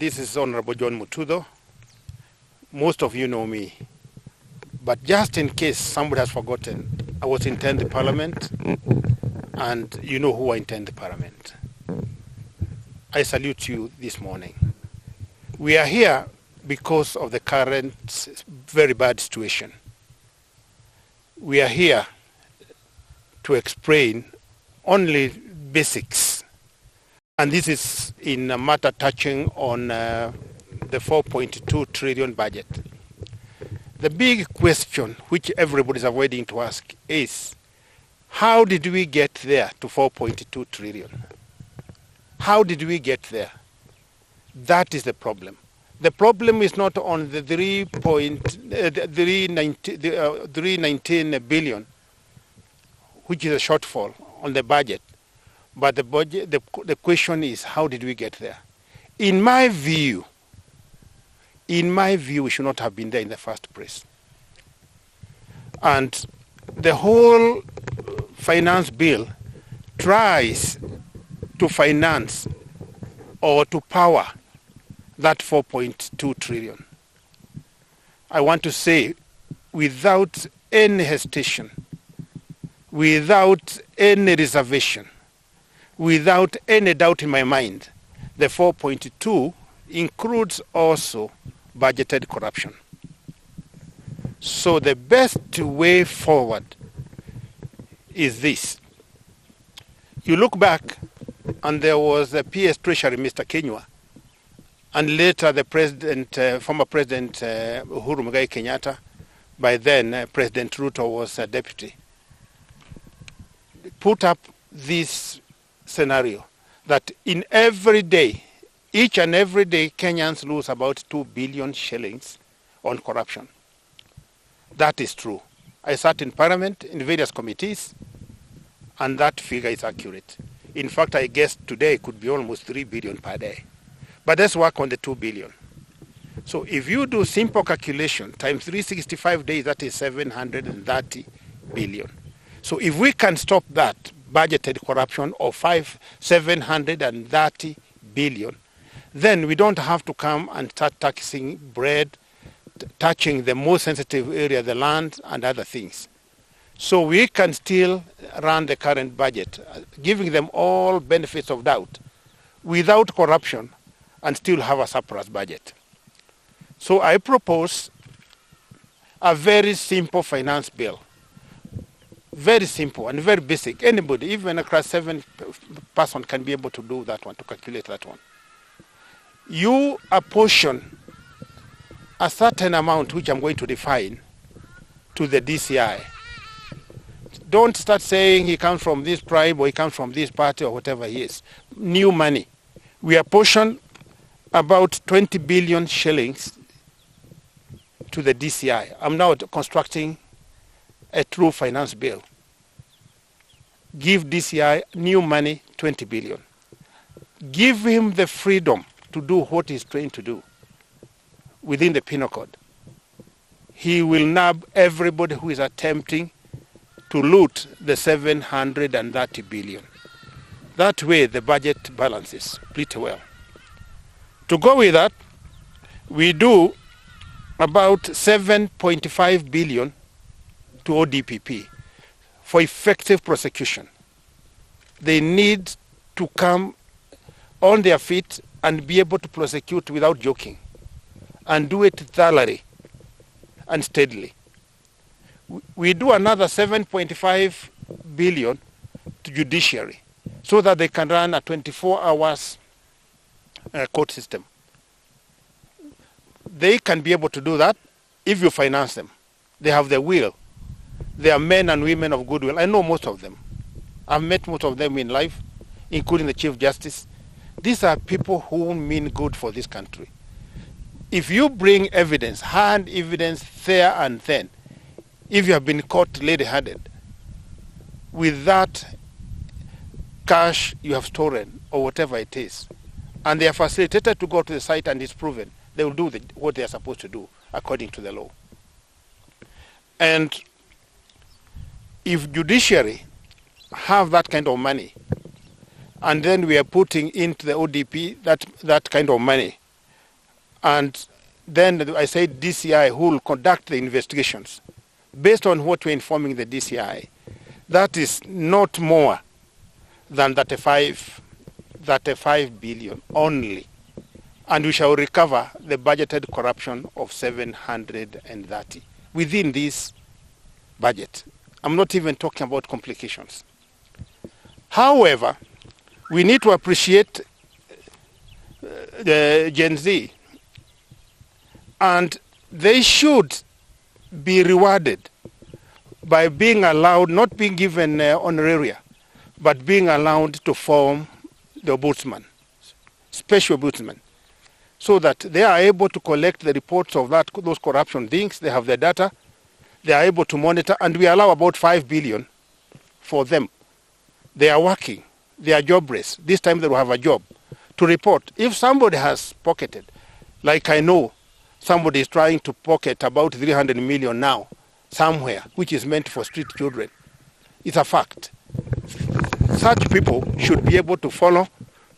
This is Honorable John Mututho. Most of you know me, but just in case somebody has forgotten, I was intended the Parliament, and you know who I intend the Parliament. I salute you this morning. We are here because of the current very bad situation. We are here to explain only basics, and this is in a matter touching on the 4.2 trillion budget. The big question which everybody is avoiding to ask is, how did we get there to 4.2 trillion? How did we get there? That is the problem. The problem is not on the 319 billion, which is a shortfall on the budget, but the question is, how did we get there? In my view, we should not have been there in the first place. And the whole finance bill tries to finance or to power that 4.2 trillion. I want to say, without any hesitation, without any reservation, without any doubt in my mind, the 4.2 includes also budgeted corruption. So the best way forward is this. You look back, and there was the PS Treasury, Mr. Kenywa, and later the president, former President Uhuru Muigai Kenyatta. By then, President Ruto was a deputy. Put up this scenario that in every day, each and every day, Kenyans lose about 2 billion shillings on corruption. That is true. I sat in Parliament in various committees, and that figure is accurate. In fact, I guess today it could be almost 3 billion per day. But let's work on the 2 billion. So if you do simple calculation, times 365 days, that is 730 billion. So if we can stop that budgeted corruption of 730 billion, then we don't have to come and start taxing bread, touching the most sensitive area, the land, and other things. So we can still run the current budget, giving them all benefits of doubt, without corruption, and still have a surplus budget. So I propose a very simple finance bill. Very simple and very basic. Anybody, even a class 7 person, can be able to do that one, to calculate that one. You apportion a certain amount, which I'm going to define, to the DCI. Don't start saying he comes from this tribe or he comes from this party or whatever he is. New money. We apportion about 20 billion shillings to the DCI. I'm now constructing a true finance bill. Give DCI new money, 20 billion. Give him the freedom to do what he's trained to do within the penal code. He will nab everybody who is attempting to loot the 730 billion. That way the budget balances pretty well. To go with that, we do about 7.5 billion to ODPP for effective prosecution. They need to come on their feet and be able to prosecute without joking, and do it thoroughly and steadily. We do another 7.5 billion to judiciary so that they can run a 24 hours court system. They can be able to do that if you finance them. They have the will. They are men and women of goodwill. I know most of them. I've met most of them in life, including the Chief Justice. These are people who mean good for this country. If you bring evidence, hand evidence there and then, if you have been caught lady-handed with that cash you have stolen or whatever it is, and they are facilitated to go to the site and it's proven, they will do what they are supposed to do according to the law. And if judiciary have that kind of money, and then we are putting into the ODP that kind of money, And then I said DCI who will conduct the investigations. Based on what we're informing the DCI, that is not more than 35 billion only. And we shall recover the budgeted corruption of 730 within this budget. I'm not even talking about complications. However, we need to appreciate the Gen Z, and they should be rewarded by being allowed, not being given honoraria, but being allowed to form the ombudsman, special ombudsman, so that they are able to collect the reports of those corruption things. They have the data, they are able to monitor, and we allow about 5 billion for them. They are working, they are jobless. This time they will have a job to report. If somebody has pocketed, like I know somebody is trying to pocket about 300 million now somewhere, which is meant for street children, it's a fact. Such people should be able to follow,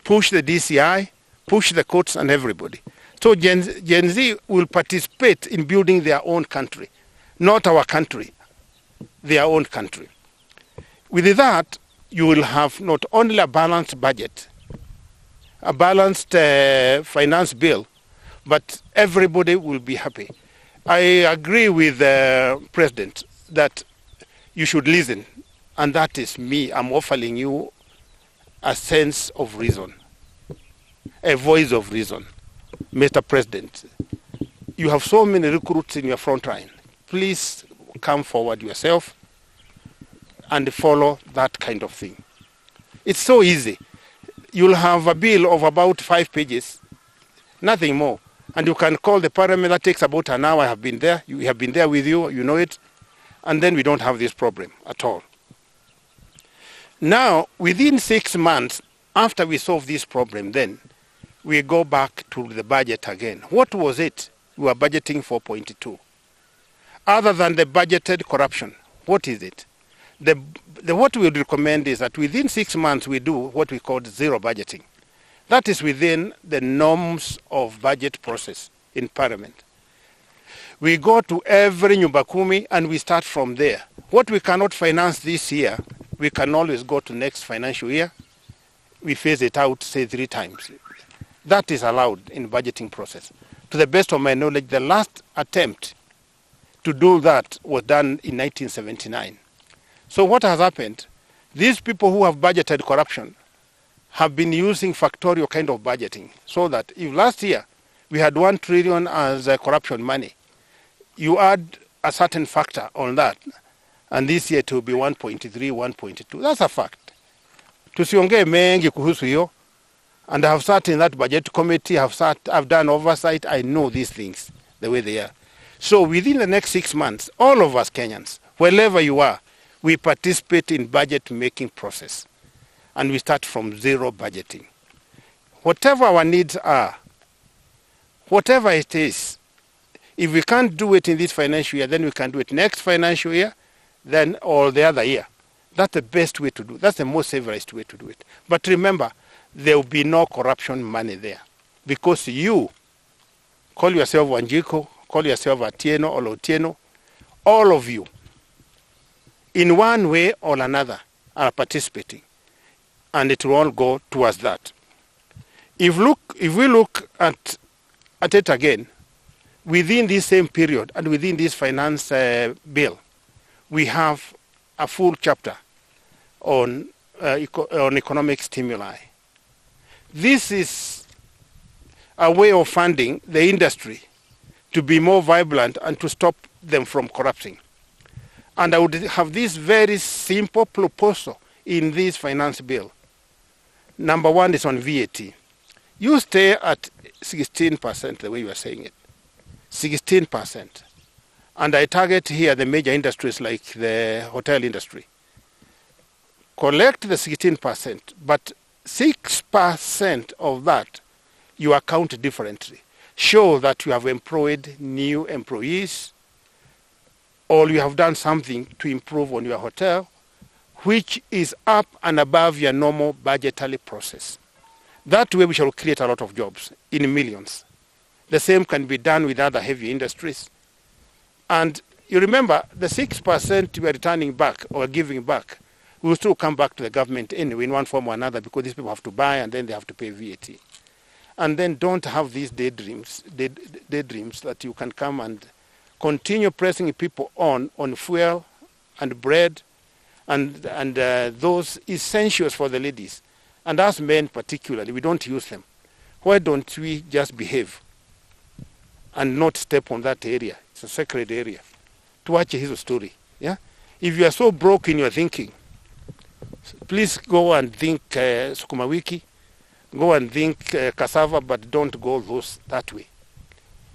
push the DCI, push the courts and everybody. So Gen Z will participate in building their own country, not our country, their own country. With that, you will have not only a balanced budget, a balanced finance bill, but everybody will be happy. I agree with the President that you should listen, and that is me. I'm offering you a sense of reason, a voice of reason. Mr. President, you have so many recruits in your front line. Please come forward yourself and follow that kind of thing. It's so easy. You'll have a bill of about 5 pages, nothing more. And you can call the parliament. That takes about an hour. I have been there. We have been there with you. You know it. And then we don't have this problem at all. Now, within 6 months, after we solve this problem, then we go back to the budget again. What was it? We were budgeting 4.2. Other than the budgeted corruption, what is it? What we would recommend is that within 6 months we do what we call zero budgeting. That is within the norms of budget process in Parliament. We go to every nyumba kumi and we start from there. What we cannot finance this year, we can always go to next financial year. We phase it out, say 3 times. That is allowed in budgeting process. To the best of my knowledge, the last attempt to do that was done in 1979. So what has happened? These people who have budgeted corruption have been using factorial kind of budgeting, so that if last year we had 1 trillion as corruption money, you add a certain factor on that, and this year it will be 1.3, 1.2. That's a fact. Tusiongee mengi kuhusu hiyo, and I have sat in that budget committee, I've done oversight, I know these things, the way they are. So within the next 6 months, all of us Kenyans, wherever you are, we participate in budget making process. And we start from zero budgeting. Whatever our needs are, whatever it is, if we can't do it in this financial year, then we can do it next financial year, then or the other year. That's the best way to do it. That's the most civilized way to do it. But remember, there will be no corruption money there. Because you, call yourself Wanjiko, call yourself Atieno or Otieno, all of you, in one way or another, are participating. And it will all go towards that. If we look at it again, within this same period and within this finance bill, we have a full chapter on economic stimuli. This is a way of funding the industry to be more vibrant and to stop them from corrupting. And I would have this very simple proposal in this finance bill. Number 1 is on VAT. You stay at 16%, the way you are saying it. 16%. And I target here the major industries like the hotel industry. Collect the 16%, but 6% of that you account differently. Show that you have employed new employees, or you have done something to improve on your hotel, which is up and above your normal budgetary process. That way we shall create a lot of jobs in millions. The same can be done with other heavy industries. And you remember, the 6% we are returning back or giving back will still come back to the government anyway in one form or another, because these people have to buy and then they have to pay VAT. And then don't have these daydreams that you can come and continue pressing people on fuel and bread and those essentials for the ladies. And as men particularly, we don't use them. Why don't we just behave and not step on that area? It's a sacred area. Tuache hizo story. Yeah? If you are so broke in your thinking, please go and think sukuma wiki, go and think cassava, but don't go that way.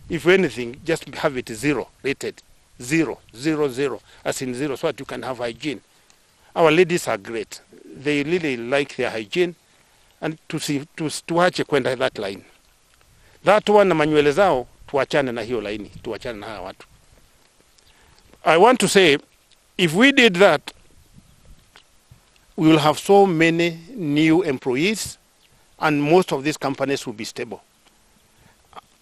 If anything, just have it zero rated. 0, 0, 0, as in zero, so that you can have hygiene. Our ladies are great. They really like their hygiene, and tuache kwenda that line. That one na manywele zao, tuachane na hiyo laini, tuachane na hawa watu. I want to say, if we did that, we will have so many new employees, and most of these companies will be stable.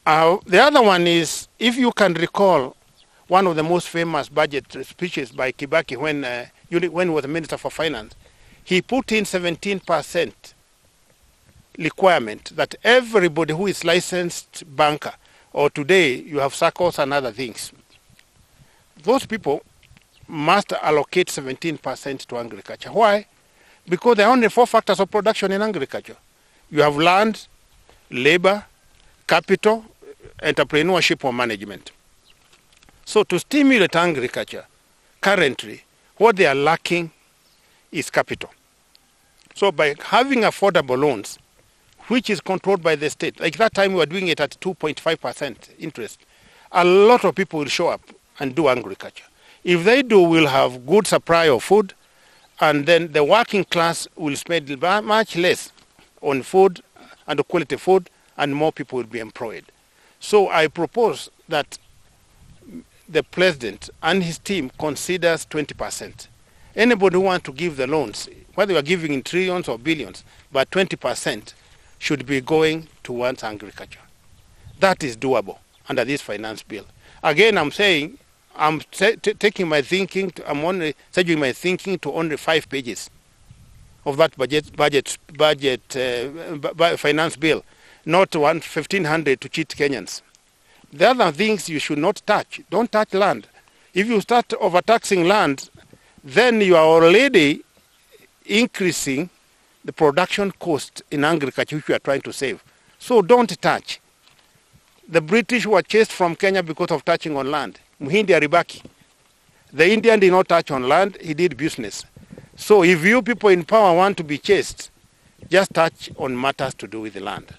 The other one is, if you can recall, one of the most famous budget speeches by Kibaki when he was the Minister for Finance, he put in 17% requirement that everybody who is licensed banker, or today you have SACCOs and other things, those people must allocate 17% to agriculture. Why? Because there are only 4 factors of production in agriculture. You have land, labor, capital, entrepreneurship or management. So to stimulate agriculture, currently, what they are lacking is capital. So by having affordable loans, which is controlled by the state, like that time we were doing it at 2.5% interest, a lot of people will show up and do agriculture. If they do, we'll have good supply of food, and then the working class will spend much less on food and quality food, and more people will be employed. So I propose that the president and his team considers 20%. Anybody who wants to give the loans, whether you are giving in trillions or billions, but 20% should be going towards agriculture. That is doable under this finance bill. Again, I'm saying, I'm taking my thinking, I'm only changing my thinking to only 5 pages of that finance bill, not 1,500 to cheat Kenyans. The other things you should not touch. Don't touch land. If you start overtaxing land, then you are already increasing the production cost in agriculture which you are trying to save. So don't touch. The British were chased from Kenya because of touching on land. Muhindi Aribaki. The Indian did not touch on land, he did business. So if you people in power want to be chased, just touch on matters to do with the land.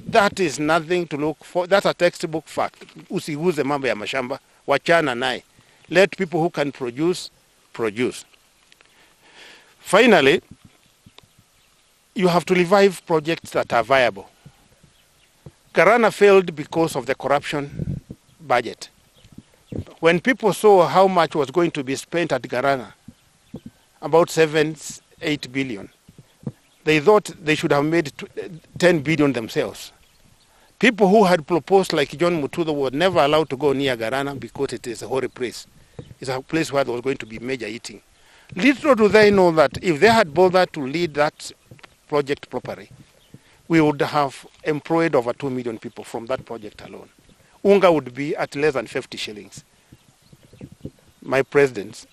That is nothing to look for. That's a textbook fact. Usiguze mambo ya mashamba, wachana naye. Let people who can produce. Finally, you have to revive projects that are viable. Garana failed because of the corruption budget. When people saw how much was going to be spent at Garana, about 7-8 billion, they thought they should have made 10 billion themselves. People who had proposed, like John Mututho, were never allowed to go near Garana because it is a holy place. It's a place where there was going to be major eating. Little do they know that if they had bothered to lead that project properly, we would have employed over 2 million people from that project alone. Unga would be at less than 50 shillings. My president,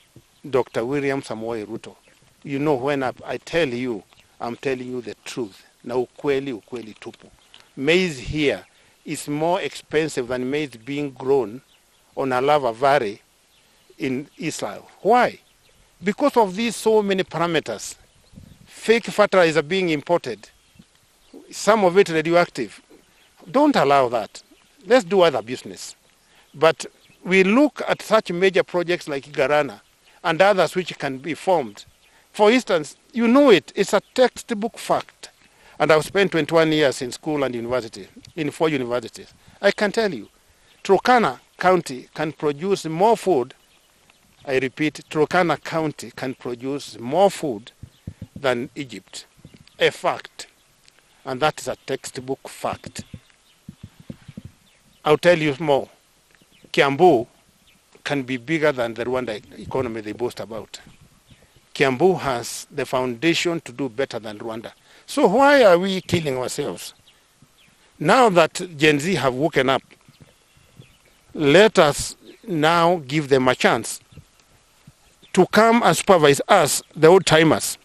Dr. William Samoei Ruto, you know, when I tell you, I'm telling you the truth. Na ukweli tupu. Maize here is more expensive than maize being grown on a lava valley in Israel. Why? Because of these so many parameters. Fake fertilizer being imported, some of it radioactive. Don't allow that. Let's do other business. But we look at such major projects like Garana and others which can be formed. For instance, you know it, it's a textbook fact. And I've spent 21 years in school and university, in 4 universities. I can tell you, Turkana County can produce more food. I repeat, Turkana County can produce more food than Egypt. A fact. And that is a textbook fact. I'll tell you more. Kiambu can be bigger than the Rwanda economy they boast about. Kiambu has the foundation to do better than Rwanda. So why are we killing ourselves? Now that Gen Z have woken up, let us now give them a chance to come and supervise us, the old timers,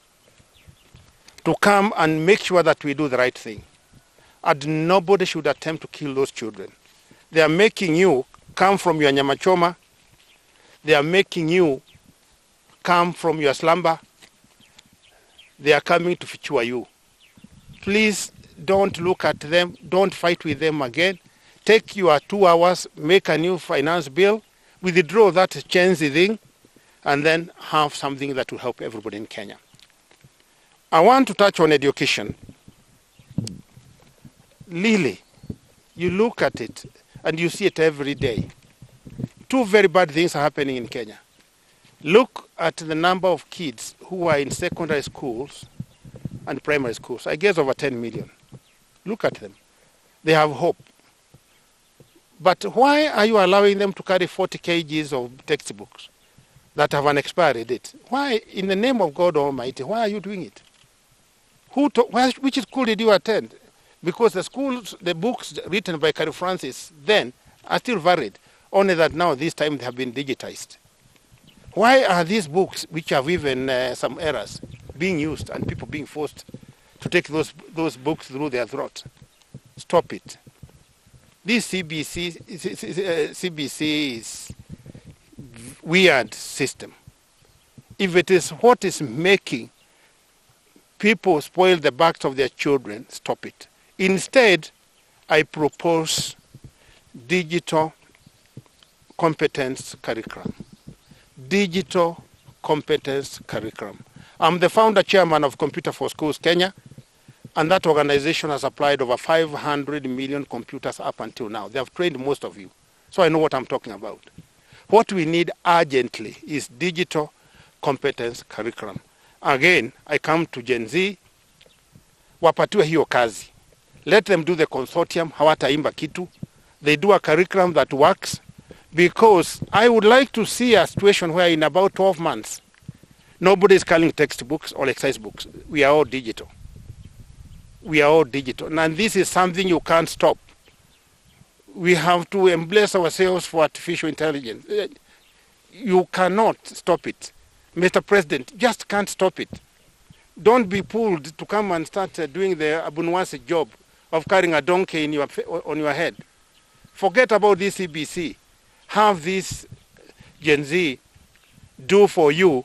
to come and make sure that we do the right thing. And nobody should attempt to kill those children. They are making you come from your nyamachoma. They are making you come from your slumber. They are coming to fichua you. Please don't look at them. Don't fight with them again. Take your 2 hours, make a new finance bill, withdraw that change thing, and then have something that will help everybody in Kenya. I want to touch on education. Really, you look at it and you see it every day. 2 very bad things are happening in Kenya. Look at the number of kids who are in secondary schools and primary schools. I guess over 10 million. Look at them. They have hope. But why are you allowing them to carry 40 kgs of textbooks that have an expiry date? Why, in the name of God Almighty, why are you doing it? Which school did you attend? Because the books written by Carrie Francis then are still valid, only that now this time they have been digitized. Why are these books, which have even some errors, being used and people being forced to take those books through their throat? Stop it. This CBC is weird system. If it is what is making people spoil the backs of their children, stop it. Instead, I propose digital competence curriculum. Digital competence curriculum. I'm the founder chairman of Computer for Schools Kenya, and that organization has applied over 500 million computers up until now. They have trained most of you, so I know what I'm talking about. What we need urgently is digital competence curriculum. Again, I come to Gen Z, wapatiwe hiyo kazi. Let them do the consortium, hawataimba kitu. They do a curriculum that works, because I would like to see a situation where in about 12 months, nobody is calling textbooks or exercise books. We are all digital. We are all digital. And this is something you can't stop. We have to embrace ourselves for artificial intelligence. You cannot stop it. Mr. President, just can't stop it. Don't be pulled to come and start doing the Abunwasi job of carrying a donkey on your head. Forget about this CBC. Have this Gen Z do for you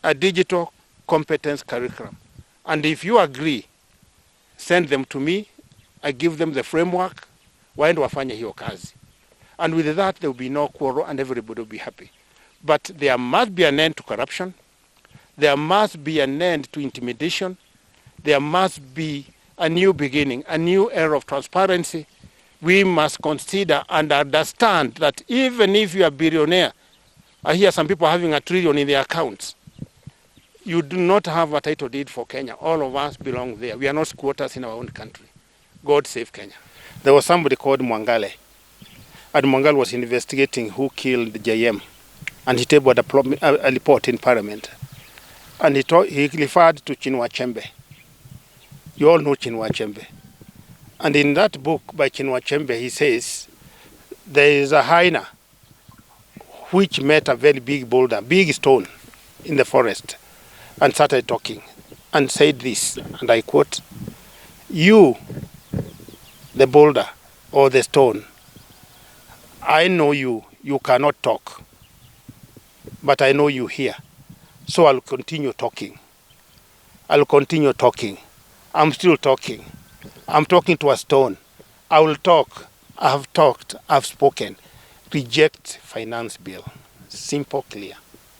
a digital competence curriculum. And if you agree, send them to me. I give them the framework. Waende wafanye hiyo kazi. And with that, there will be no quarrel and everybody will be happy. But there must be an end to corruption. There must be an end to intimidation. There must be a new beginning, a new era of transparency. We must consider and understand that even if you are a billionaire, I hear some people having $1 trillion in their accounts, you do not have a title deed for Kenya. All of us belong there. We are not squatters in our own country. God save Kenya. There was somebody called Mwangale, and Mwangale was investigating who killed JM, and he tabled a report in Parliament, and he referred to Chinua Achebe. You all know Chinua Achebe. And in that book by Chinua Achebe, he says there is a hyena which met a very big boulder, big stone in the forest, and started talking and said this, and I quote, "You, the boulder or the stone, I know you cannot talk, but I know you hear. So I'll continue talking. I'll continue talking. I'm still talking. I'm talking to a stone. I will talk. I have talked. I've spoken. Reject finance bill." Simple, clear.